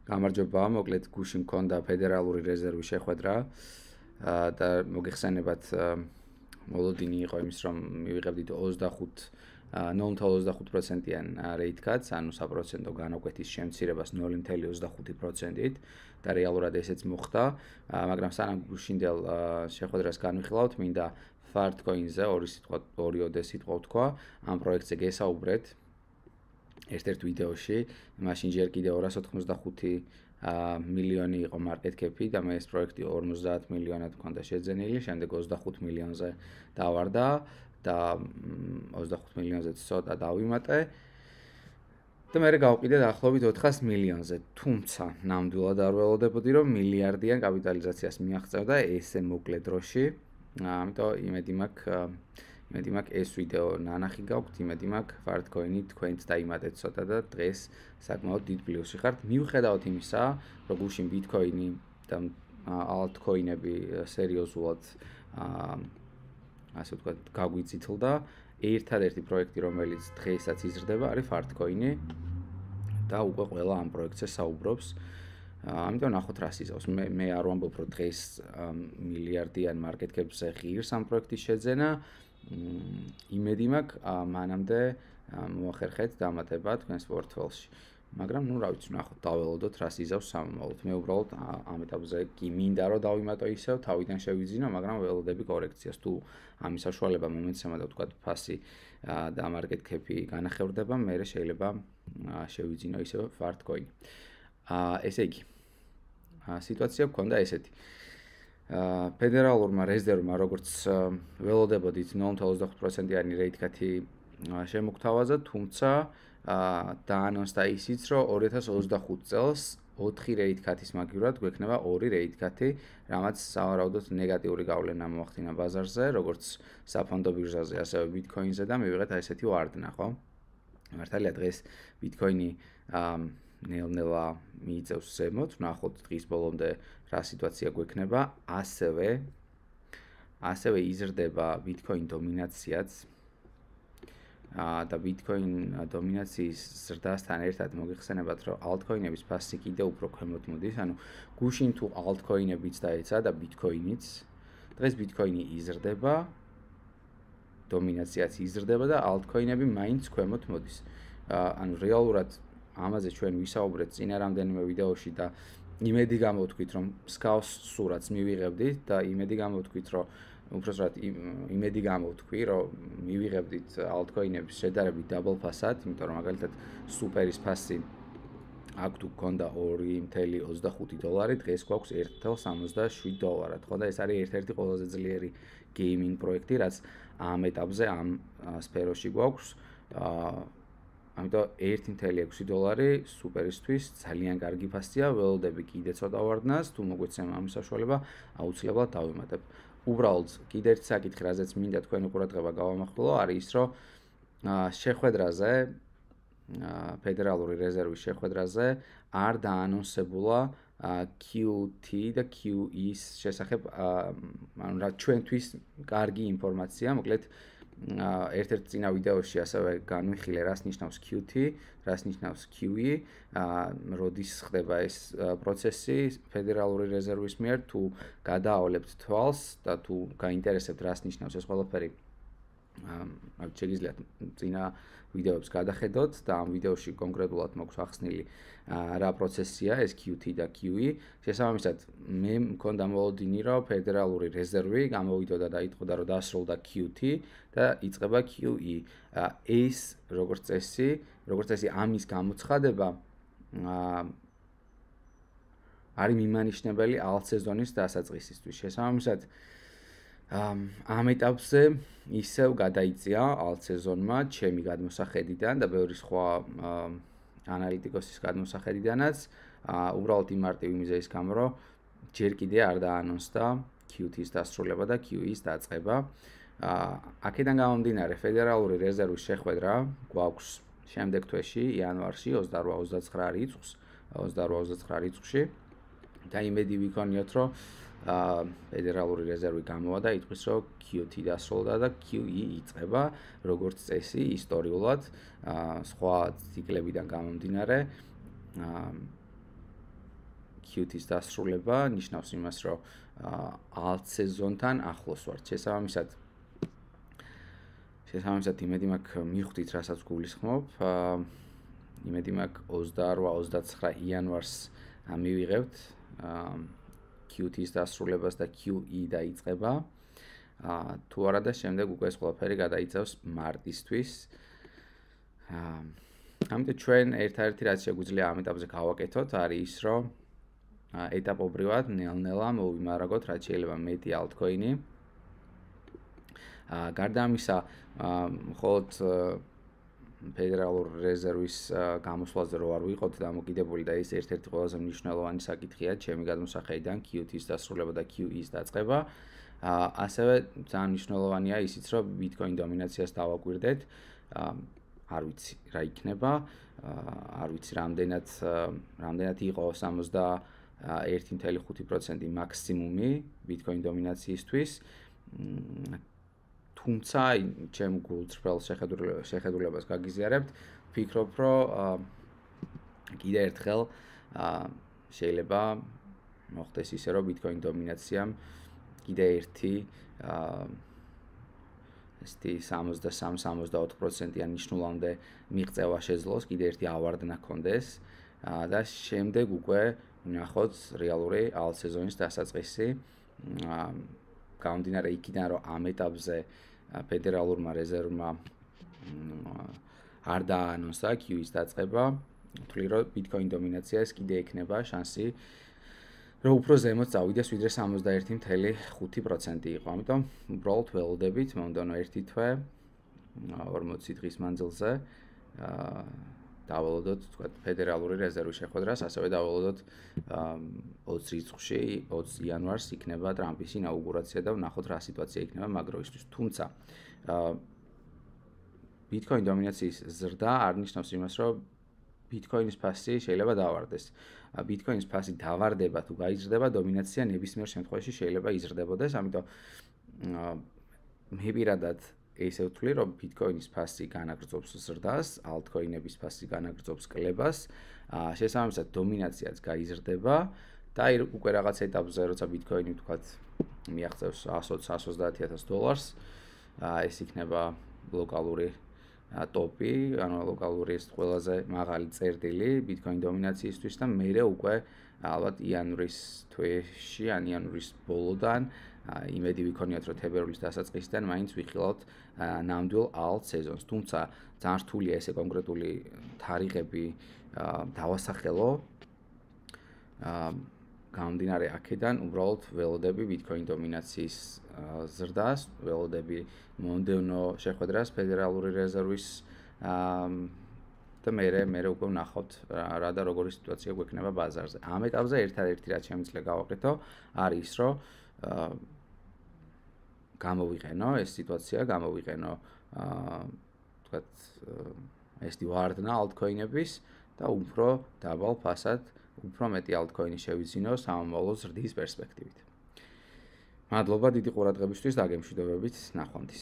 გამარჯობა, მოკლედ გუშინ მქონდა ფედერალური რეზერვის შეხვედრა და მოგეხსენებათ მოლოდინი იყო იმის რომ მივიღებდით 0.25%-იან rate cuts, ანუ საპროცენტო განაკვეთის შემცირებას 0.25%-ით და რეალურად ესეც მოხდა, მაგრამ სანამ გუშინდელ შეხვედრას განვიხილავთ, მინდა Fartcoin-ზე ორი ოდე სიტყვა ვთქვა, ამ პროექტზე გესაუბრეთ ერთ-ერთ ვიდეოში, მაშინ ჯერ კიდე 285 მილიონი იყო market cap-ი და მე ეს პროექტი 50 მილიონად მქონდა შეძენილი, შემდეგ 25 მილიონზე დავარდა და 25 მილიონზე ცოტა დავიმატე და მე გავყიდე დაახლოებით 400 მილიონზე, თუმცა ნამდვილად არ ველოდებოდი, რომ მილიარდიან კაპიტალიზაციას მიაღწევ და ესე მოკლე დროში, ამიტომ იმედი მაქვს ეს ვიდეო ნანახი გაქვთ, იმედი მაქვს Fartcoin-ი თქვენც დაიმატეთ ცოტა და დღეს საკმაოდ დიდ პლუსში ხართ. მიუხედავად იმისა, რომ გუშინ Bitcoin-ი და altcoin-ები სერიოზულად ასე ვთქვათ, გაგვიწითლდა. ერთადერთი პროექტი, რომელიც დღესაც იზრდება, არის Fartcoin-ი და უკვე ყველა ამ პროექტზე საუბრობს. ამიტომ ნახოთ რა სიზავს. მე არ ვამბობ, რომ დღეს მილიარდიან market cap-ზე ღირს ამ პროექტის შეძენა. იმედი მაქვს მანამდე მოახერხეთ დამატება თქვენს პორტფელში. მაგრამ რა ვიცი, ნახოთ, დაველოდოთ რა სიზავს სამომავლოდ. მე უბრალოდ ამ ეტაპზე კი მინდა რომ დავიმატო ისევ, თავიდან შევიძინო, მაგრამ ველოდები კორექციას. თუ ამის საშუალება მომეცემა და ვთქვათ ფასი და market cap-ი განახევრდება, მე შეიძლება შევიძინო ისევ Fartcoin. ესე იგი, სიტუაცია გქონდა ესეთი. ფედერალურმა რეზერვმა, როგორც ველოდებოდით 0.25%-იანი rate cut-ი შემოგთავაზა, თუმცა დაანონსდა ისიც, რომ 2025 წელს 4 rate cut-ის მაგივრად გვექნება 2 rate cut-ი, რამაც სავარაუდოდ ნეგატიური გავლენა მოახდინა ბაზარზე, როგორც საფონდო ბირჟაზე, ასევე Bitcoin-ზე და მივიღეთ ესეთი ვარდნა, ხო? მართალია დღეს Bitcoin-ი ნელ-ნელა მიიწევს ზემოთ, ნახოთ დღის ბოლომდე რა სიტუაცია გვექნება, ასევე იზრდება Bitcoin დომინაციაც და Bitcoin დომინაციის ზრდასთან ერთად მოგეხსენებათ, რომ altcoin-ების ფასი კიდე უფრო ქვემოთ მოდის, ანუ გუშინ თუ altcoin-ებიც დაეცა და Bitcoin-იც, დღეს Bitcoin-ი იზრდება, დომინაციაც იზრდება და altcoin-ები მაინც ქვემოთ მოდის. ანუ რეალურად ამაზე ჩვენ ვისაუბრეთ წინა რამდენიმე ვიდეოში და იმედი გამოვთქვით, რომ მსგავს სურათს მივიღებდით და იმედი გამოვთქვით, რომ უბრალოდ იმედი გამოვთქვი, რომ მივიღებდით altcoin-ების შედარებით double ფასად, იმიტომ რომ მაგალითად სუპერის ფასი აქ თუ გქონდა $2.25, დღეს გვაქვს $1.67, ხო და ეს არის ერთ-ერთი ყველაზე ძლიერი gaming პროექტი, რაც ამ ეტაპზე ამ სფეროში გვაქვს. ამიტომ $1.6 სუპერისთვის ძალიან კარგი ფასია, ველოდები კიდე ცოტა ვარდნას, თუ მოგვეცემა ამის საშუალება, აუცილებლად დავიმატებ. უბრალოდ კიდე ერთი საკითხი, რაზეც მინდა თქვენი ყურადღება გავამახვილო, არის ის, რომ შეხვედრაზე, ფედერალური რეზერვის შეხვედრაზე არ დაანონსებულა QT და QE-ის შესახებ, ანუ რა ჩვენთვის კარგი ინფორმაცია, მოკლედ ერთ-ერთ წინა ვიდეოში ასევე განვიხილე, რას ნიშნავს QT, რას ნიშნავს QE, როდის ხდება ეს პროცესი ფედერალური რეზერვის მიერ, თუ გადაავლებთ თვალს და თუ გაინტერესებთ, რას ნიშნავს ეს ყველაფერი, შეგიძლიათ წინა ვიდეოებს გადახედოთ და ამ ვიდეოში კონკრეტულად მაქვს ახსნილი რა პროცესია ეს QT და QE. შესაბამისად, მე მქონდა მოლოდინი, რომ ფედერალური რეზერვი გამოვიდოდა და იტყოდა, რომ დასრულდა QT და იწყება QE. ეს როგორც წესი ამის გამოცხადება არის მიმანიშნებელი ალტსეზონის დასაწყისისთვის. შესაბამისად, ამ ეტაპზე ისევ გადაიწია ალტსეზონმა ჩემი გადმოსახედიდან და ბევრი სხვა ანალიტიკოსის გადმოსახედიდანაც, უბრალოდ იმ მარტივი მიზეზის გამო, რომ ჯერ კიდე არ დაანონსდა QT-ის დასრულება და QE-ის დაწყება. აქედან გამომდინარე, ფედერალური რეზერვის შეხვედრა გვაქვს შემდეგ თვეში, იანვარში, 28-29 რიცხვში და იმედი ვიქონიოთ, რომ ფედერალური რეზერვი გამოვა და იტყვის, რომ QT დასრულდა და QE იწყება, როგორც წესი, ისტორიულად, სხვა ციკლებიდან გამომდინარე, Qt-ის დასრულება ნიშნავს იმას, რომ alt სეზონთან ახლოს ვართ. შესაბამისად იმედი მაქვს მიხვდით, რასაც გულისხმობ. იმედი მაქვს 28-29 იანვარს მივიღებთ Qt-ის დასრულებას და QE დაიწყება. თუ არა და შემდეგ უკვე ეს ყველაფერი გადაიწევს მარტისთვის. ამიტომ ჩვენ ერთ-ერთი რაც შეგვიძლია ამ ეტაპზე გავაკეთოთ, არის ის, რომ ეტაპობრივად ნელ-ნელა მოვიმარაგოთ რაც შეიძლება მეტი altcoin-ი. გარდა ამისა, მხოლოდ ფედერალურ რეზერვის გამოსვლაზე რო არ ვიყოთ დამოკიდებული და ეს ერთ-ერთი ყველაზე მნიშვნელოვანი საკითხია ჩემი გადმოსახედიდან Qt-ის დასრულება და QE-ის დაწყება. ასევე ძალიან მნიშვნელოვანია ისიც, რომ Bitcoin დომინაციას დავაკვირდეთ. არ ვიცი რა იქნება, არ ვიცი რამდენად იყო 61.5% მაქსიმუმი Bitcoin დომინაციისთვის. თუმცა ჩემ გულწრფელ შეხედულებას გაგიზიარებთ, ვფიქრობ, რომ კიდე ერთხელ შეიძლება მოხდეს ისე, რომ Bitcoin დომინაციამ კიდე ერთი 63-64%-იან ნიშნულამდე მიღწევა შეძლოს, კიდე ერთი ავარდნა ჰქონდეს და შემდეგ უკვე ვნახოთ რეალური alt სეზონის დასაწყისი. გამომდინარე იქიდან, რომ ამ ეტაპზე ფედერალურმა რეზერვმა არ დაანონსა QE-ის დაწყება, ვთვლი, რომ Bitcoin დომინაციას კიდე ექნება შანსი, რომ უფრო ზემოთ წავიდეს, ვიდრე 61.5% იყო. ამიტომ უბრალოდ ველოდებით მომდევნო 1 თვე 40 დღის მანძილზე დავალოდოთ, თქვა, ფედერალური რეზერვის შეხვედრას, ასევე დავალოდოთ 20 რიცხვში 20 იანვარს იქნება ტრამპის ინაუგურაცია და ვნახოთ რა სიტუაცია იქნება მაგროისთვის. თუმცა Bitcoin დომინაციის ზრდა არ ნიშნავს იმას, რომ Bitcoin-ის ფასი შეიძლება დავარდეს. Bitcoin-ის ფასი დავარდება თუ გაიზრდება, დომინაცია ნებისმიერ შემთხვევაში შეიძლება იზრდებოდეს, ამიტომ მე პირადად ესე ვთვლი, რომ Bitcoin-ის ფასი განაგრძობს ზრდას, altcoin-ების ფასი განაგრძობს კლებას, შესაბამისად დომინაციაც გაიზრდება და უკვე რაღაც ეტაპზე, როცა Bitcoin-ი თქვათ მიაღწევს 120-130,000 დოლარს, ეს იქნება ლოკალური ტოპი, ანუ ლოკალური ეს ყველაზე მაღალი წერტილი Bitcoin დომინაციისთვის და მერე უკვე ალბათ იანვრის თვეში, ან იანვრის ბოლოდან იმედი ვიქონიათ, რომ თებერვლის დასაწყისიდან მაინც ვიხილავთ ნამდვილ alt სეზონს. თუმცა ძალიან რთულია ესე კონკრეტული თარიღები დავასახელო. გამომდინარე აქედან უბრალოდ ველოდები Bitcoin დომინაციის ზრდას, ველოდები მომდევნო შეხვედრას ფედერალური რეზერვის და მერე უკვე ვნახავთ რა და როგორი სიტუაცია გვექნება ბაზარზე. ამ ეტაპზე ერთადერთი რაც შემიძლია გავაკეთო არის ის, რომ გამოვიყენო ეს სიტუაცია, გამოვიყენო თქვათ ეს ვარდნა altcoin-ების და უფრო დაბალ ფასად უფრო მეტი altcoin-ი შევიძინო სამომავლო ზრდის პერსპექტივით. მადლობა დიდი ყურადღებისთვის, დაგემშვიდობებით, ნახვამდის.